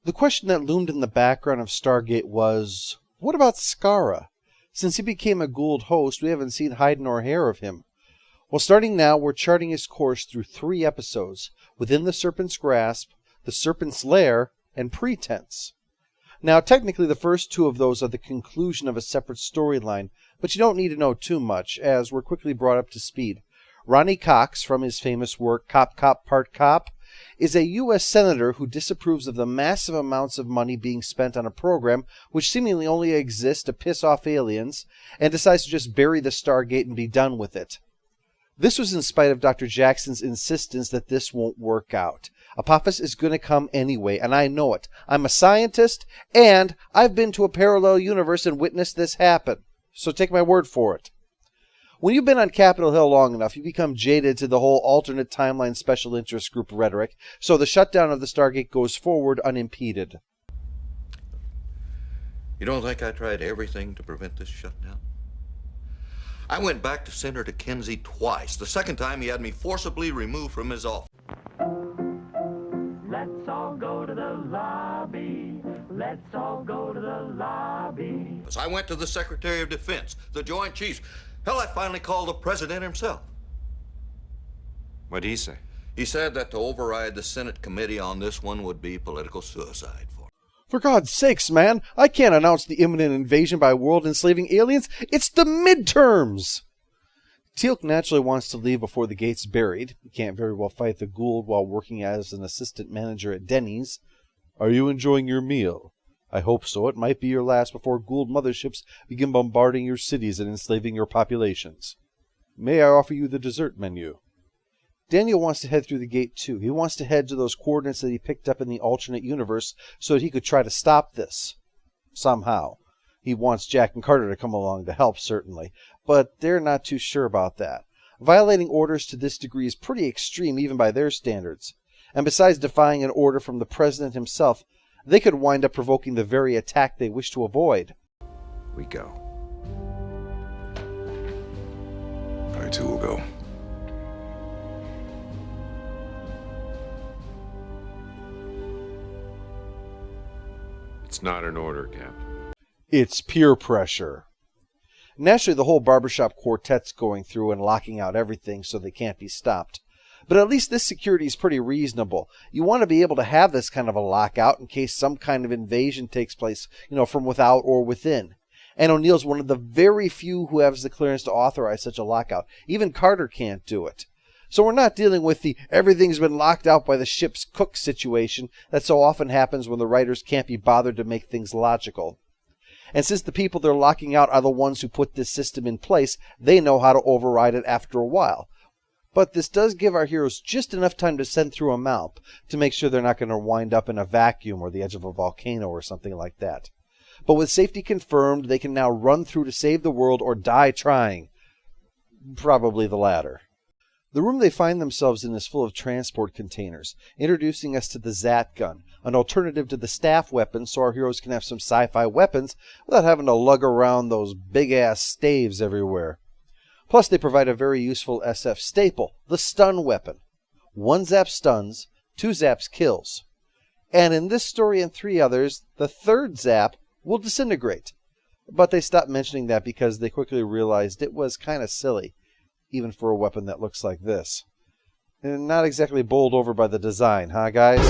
The question that loomed in the background of Stargate was, what about Skara? Since he became a Goa'uld host, we haven't seen hide nor hair of him. Well, starting now, we're charting his course through 3 episodes, Within the Serpent's Grasp, The Serpent's Lair, and Pretense. Now, technically, the first 2 of those are the conclusion of a separate storyline, but you don't need to know too much, as we're quickly brought up to speed. Ronnie Cox, from his famous work Cop, Cop, Part Cop, is a U.S. senator who disapproves of the massive amounts of money being spent on a program which seemingly only exists to piss off aliens, and decides to just bury the Stargate and be done with it. This was in spite of Dr. Jackson's insistence that this won't work out. Apophis is going to come anyway, and I know it. I'm a scientist, and I've been to a parallel universe and witnessed this happen. So take my word for it. When you've been on Capitol Hill long enough, you become jaded to the whole alternate timeline special interest group rhetoric, so the shutdown of the Stargate goes forward unimpeded. You don't think I tried everything to prevent this shutdown? I went back to Senator Kinsey twice. The second time he had me forcibly removed from his office. Let's all go to the lobby. Let's all go to the lobby. I went to the Secretary of Defense, the Joint Chiefs. Hell, I finally called the President himself. What'd he say? He said that to override the Senate committee on this one would be political suicide for him. For God's sakes, man, I can't announce the imminent invasion by world-enslaving aliens. It's the midterms! Teal'c naturally wants to leave before the gate's buried. He can't very well fight the Goa'uld while working as an assistant manager at Denny's. Are you enjoying your meal? I hope so. It might be your last before Goa'uld motherships begin bombarding your cities and enslaving your populations. May I offer you the dessert menu? Daniel wants to head through the gate too. He wants to head to those coordinates that he picked up in the alternate universe so that he could try to stop this. Somehow. He wants Jack and Carter to come along to help, certainly, but they're not too sure about that. Violating orders to this degree is pretty extreme even by their standards. And besides defying an order from the President himself, they could wind up provoking the very attack they wish to avoid. We go. I too will go. It's not an order, Cap. It's peer pressure. Naturally, the whole barbershop quartet's going through and locking out everything so they can't be stopped. But at least this security is pretty reasonable. You want to be able to have this kind of a lockout in case some kind of invasion takes place, from without or within. And O'Neill's one of the very few who has the clearance to authorize such a lockout. Even Carter can't do it. So we're not dealing with the everything's been locked out by the ship's cook situation that so often happens when the writers can't be bothered to make things logical. And since the people they're locking out are the ones who put this system in place, they know how to override it after a while. But this does give our heroes just enough time to send through a MALP to make sure they're not going to wind up in a vacuum or the edge of a volcano or something like that. But with safety confirmed, they can now run through to save the world or die trying. Probably the latter. The room they find themselves in is full of transport containers, introducing us to the Zat gun, an alternative to the staff weapon so our heroes can have some sci-fi weapons without having to lug around those big-ass staves everywhere. Plus, they provide a very useful SF staple, the stun weapon. 1 zap stuns, 2 zaps kills. And in this story and 3 others, the 3rd zap will disintegrate. But they stopped mentioning that because they quickly realized it was kind of silly, even for a weapon that looks like this. And not exactly bowled over by the design, huh guys?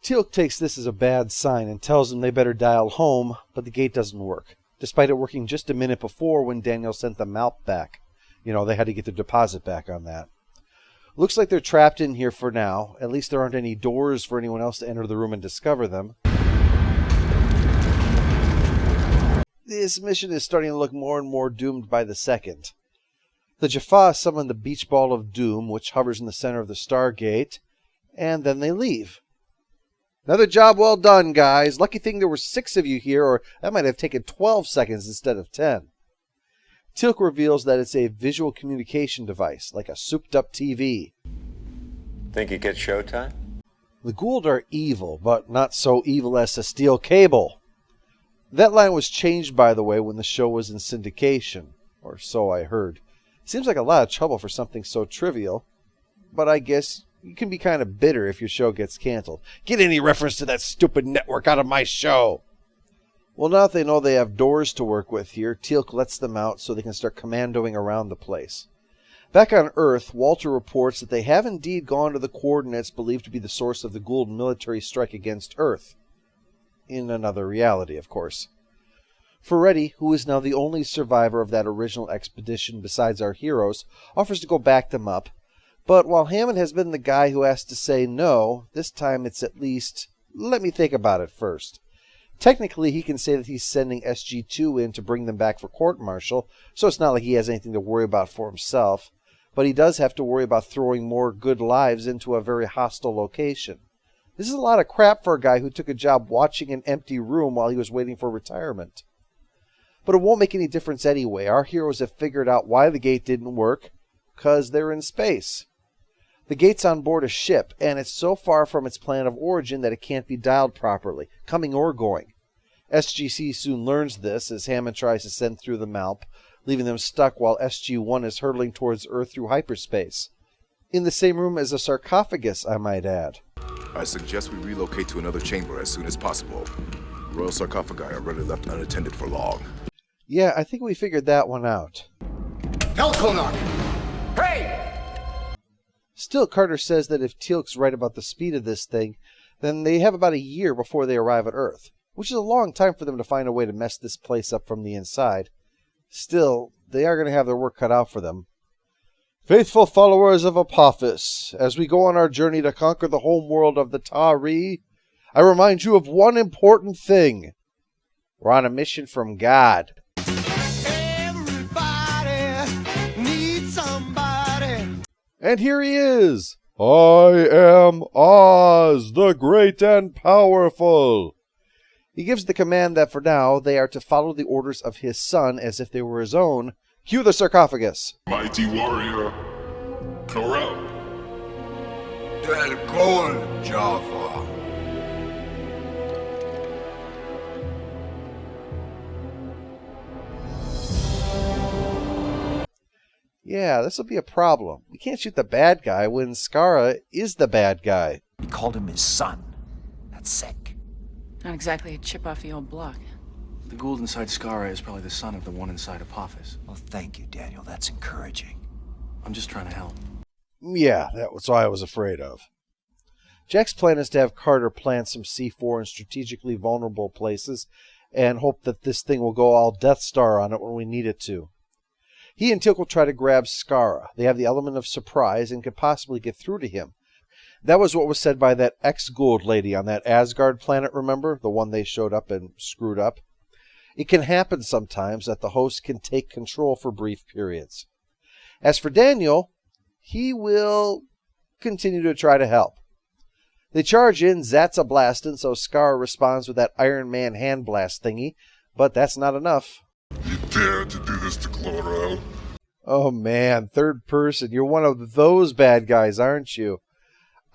Teal'c takes this as a bad sign and tells them they better dial home, but the gate doesn't work, despite it working just a minute before when Daniel sent the MALP back. They had to get their deposit back on that. Looks like they're trapped in here for now. At least there aren't any doors for anyone else to enter the room and discover them. This mission is starting to look more and more doomed by the second. The Jaffa summon the beach ball of doom, which hovers in the center of the Stargate, and then they leave. Another job well done, guys. Lucky thing there were 6 of you here, or that might have taken 12 seconds instead of 10. Teal'c reveals that it's a visual communication device, like a souped-up TV. Think you get showtime? The Goa'uld are evil, but not so evil as to steal cable. That line was changed, by the way, when the show was in syndication, or so I heard. Seems like a lot of trouble for something so trivial, but I guess You can be kind of bitter if your show gets canceled. Get any reference to that stupid network out of my show! Well, now that they know they have doors to work with here, Teal'c lets them out so they can start commandoing around the place. Back on Earth, Walter reports that they have indeed gone to the coordinates believed to be the source of the Goa'uld military strike against Earth. In another reality, of course. Ferretti, who is now the only survivor of that original expedition besides our heroes, offers to go back them up, but while Hammond has been the guy who has to say no, this time it's at least, let me think about it first. Technically, he can say that he's sending SG-2 in to bring them back for court-martial, so it's not like he has anything to worry about for himself, but he does have to worry about throwing more good lives into a very hostile location. This is a lot of crap for a guy who took a job watching an empty room while he was waiting for retirement. But it won't make any difference anyway. Our heroes have figured out why the gate didn't work, because they're in space. The gate's on board a ship, and it's so far from its plan of origin that it can't be dialed properly, coming or going. SGC soon learns this as Hammond tries to send through the Malp, leaving them stuck while SG-1 is hurtling towards Earth through hyperspace. In the same room as a sarcophagus, I might add. I suggest we relocate to another chamber as soon as possible. Royal sarcophagi are rarely left unattended for long. Yeah, I think we figured that one out. Elkonok! Hey! Still, Carter says that if Teal'c's right about the speed of this thing, then they have about a year before they arrive at Earth, which is a long time for them to find a way to mess this place up from the inside. Still, they are going to have their work cut out for them. Faithful followers of Apophis, as we go on our journey to conquer the home world of the Ta'ri, I remind you of one important thing. We're on a mission from God. And here he is! I am Oz, the great and powerful! He gives the command that for now they are to follow the orders of his son as if they were his own. Cue the sarcophagus! Mighty warrior, Corel. Del Goa'uld, Java. Yeah, this will be a problem. We can't shoot the bad guy when Skara is the bad guy. He called him his son. That's sick. Not exactly a chip off the old block. The Goa'uld inside Skara is probably the son of the one inside Apophis. Well, thank you, Daniel. That's encouraging. I'm just trying to help. Yeah, that was what I was afraid of. Jack's plan is to have Carter plant some C4 in strategically vulnerable places and hope that this thing will go all Death Star on it when we need it to. He and Teal'c will try to grab Skara. They have the element of surprise and could possibly get through to him. That was what was said by that ex-Goa'uld lady on that Asgard planet, remember? The one they showed up and screwed up. It can happen sometimes that the host can take control for brief periods. As for Daniel, he will continue to try to help. They charge in, Zat's a blastin', so Skara responds with that Iron Man hand blast thingy, but that's not enough. You dare to do this to Chlorel? Oh man, third person, you're one of those bad guys, aren't you?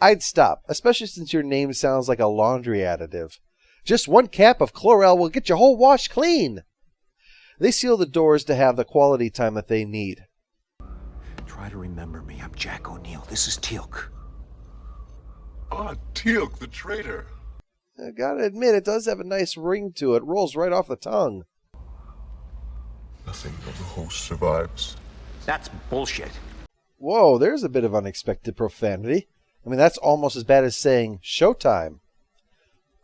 I'd stop, especially since your name sounds like a laundry additive. Just one cap of Chlorel will get your whole wash clean. They seal the doors to have the quality time that they need. Try to remember me. I'm Jack O'Neill. This is Teal'c. Ah, Teal'c, the traitor. I gotta admit, it does have a nice ring to it. Rolls right off the tongue. Nothing of the host survives. That's bullshit. Whoa, there's a bit of unexpected profanity. I mean, that's almost as bad as saying, showtime.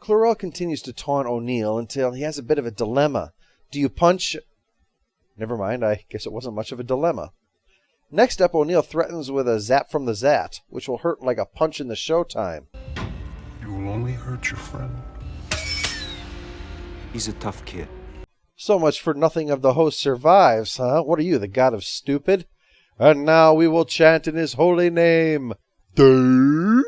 Chlorel continues to taunt O'Neill until he has a bit of a dilemma. Do you punch? Never mind, I guess it wasn't much of a dilemma. Next up, O'Neill threatens with a zap from the Zat, which will hurt like a punch in the showtime. You will only hurt your friend. He's a tough kid. So much for nothing of the host survives, huh? What are you, the god of stupid? And now we will chant in his holy name. Duh?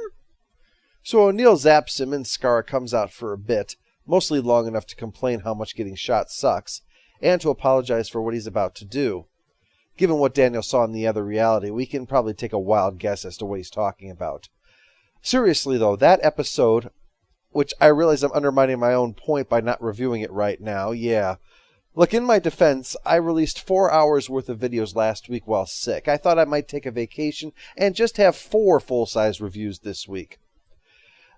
So O'Neill zaps him and Skara comes out for a bit, mostly long enough to complain how much getting shot sucks, and to apologize for what he's about to do. Given what Daniel saw in the other reality, we can probably take a wild guess as to what he's talking about. Seriously though, that episode, which I realize I'm undermining my own point by not reviewing it right now, yeah. Look, in my defense, I released 4 hours worth of videos last week while sick. I thought I might take a vacation and just have 4 full-size reviews this week.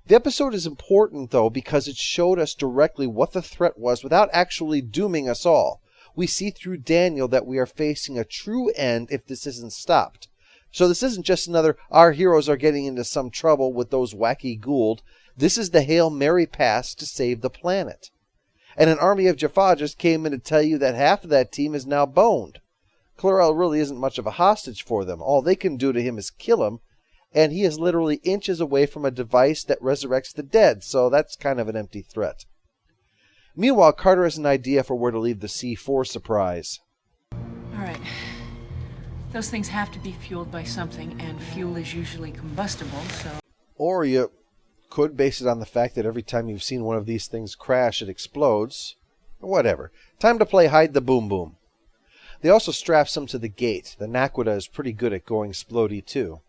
The episode is important, though, because it showed us directly what the threat was without actually dooming us all. We see through Daniel that we are facing a true end if this isn't stopped. So this isn't just another, our heroes are getting into some trouble with those wacky Goa'uld. This is the Hail Mary pass to save the planet. And an army of Jaffa just came in to tell you that half of that team is now boned. Chlorel really isn't much of a hostage for them. All they can do to him is kill him, and he is literally inches away from a device that resurrects the dead, so that's kind of an empty threat. Meanwhile, Carter has an idea for where to leave the C4 surprise. All right. Those things have to be fueled by something, and fuel is usually combustible, so... Or you could base it on the fact that every time you've seen one of these things crash, it explodes. Whatever. Time to play hide the boom boom. They also strap some to the gate. The Naquita is pretty good at going splody too.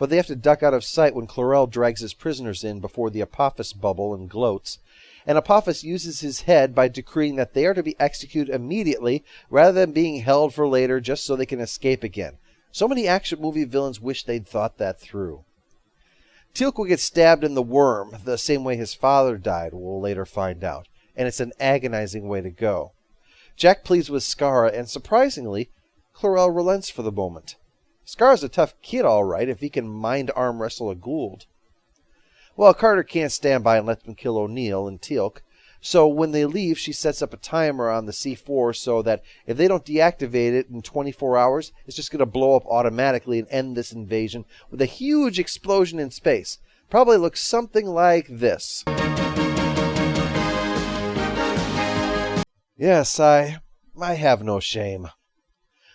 But they have to duck out of sight when Chlorel drags his prisoners in before the Apophis bubble and gloats. And Apophis uses his head by decreeing that they are to be executed immediately rather than being held for later just so they can escape again. So many action movie villains wish they'd thought that through. Teal'c will get stabbed in the worm, the same way his father died, we'll later find out, and it's an agonizing way to go. Jack pleads with Skara, and surprisingly, Chlorel relents for the moment. Skara's a tough kid, all right, if he can mind arm wrestle a Goa'uld. Well, Carter can't stand by and let them kill O'Neill and Teal'c, so when they leave, she sets up a timer on the C4 so that if they don't deactivate it in 24 hours, it's just going to blow up automatically and end this invasion with a huge explosion in space. Probably looks something like this. Yes, I have no shame.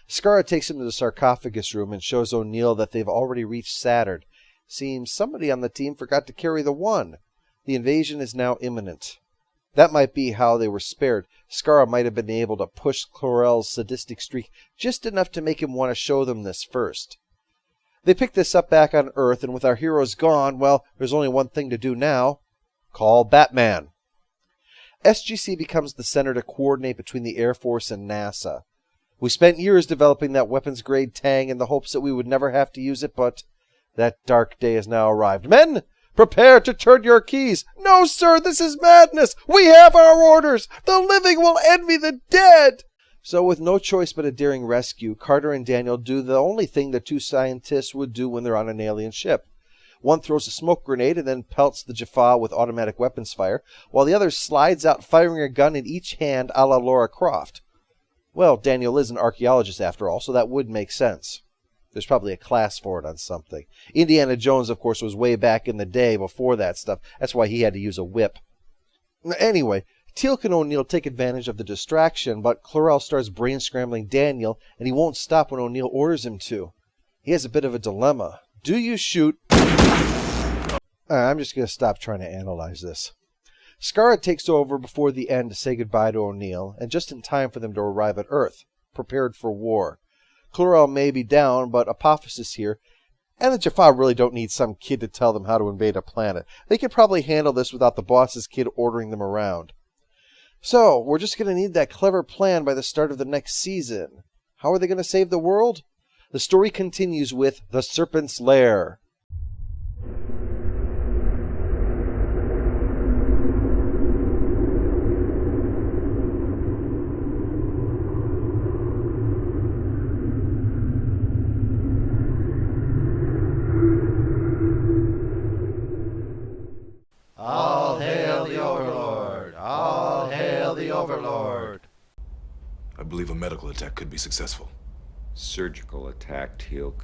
Skara takes him to the sarcophagus room and shows O'Neill that they've already reached Saturn. Seems somebody on the team forgot to carry the one. The invasion is now imminent. That might be how they were spared. Skara might have been able to push Chlorel's sadistic streak just enough to make him want to show them this first. They pick this up back on Earth, and with our heroes gone, well, there's only one thing to do now. Call Batman. SGC becomes the center to coordinate between the Air Force and NASA. We spent years developing that weapons-grade tang in the hopes that we would never have to use it, but that dark day has now arrived. Men! Prepare to turn your keys. No, sir, this is madness. We have our orders. The living will envy the dead. So with no choice but a daring rescue, Carter and Daniel do the only thing the two scientists would do when they're on an alien ship. One throws a smoke grenade and then pelts the Jaffa with automatic weapons fire, while the other slides out firing a gun in each hand a la Lara Croft. Well, Daniel is an archaeologist after all, so that would make sense. There's probably a class for it on something. Indiana Jones, of course, was way back in the day before that stuff. That's why he had to use a whip. Anyway, Teal'c and O'Neill take advantage of the distraction, but Chlorel starts brain-scrambling Daniel, and he won't stop when O'Neill orders him to. He has a bit of a dilemma. Do you shoot... I'm just going to stop trying to analyze this. Skara takes over before the end to say goodbye to O'Neill, and just in time for them to arrive at Earth, prepared for war. Chlorel may be down, but Apophis is here, and the Jaffa really don't need some kid to tell them how to invade a planet. They could probably handle this without the boss's kid ordering them around. So, we're just going to need that clever plan by the start of the next season. How are they going to save the world? The story continues with The Serpent's Lair. All hail the Overlord! All hail the Overlord! I believe a medical attack could be successful. Surgical attack, Teal'c.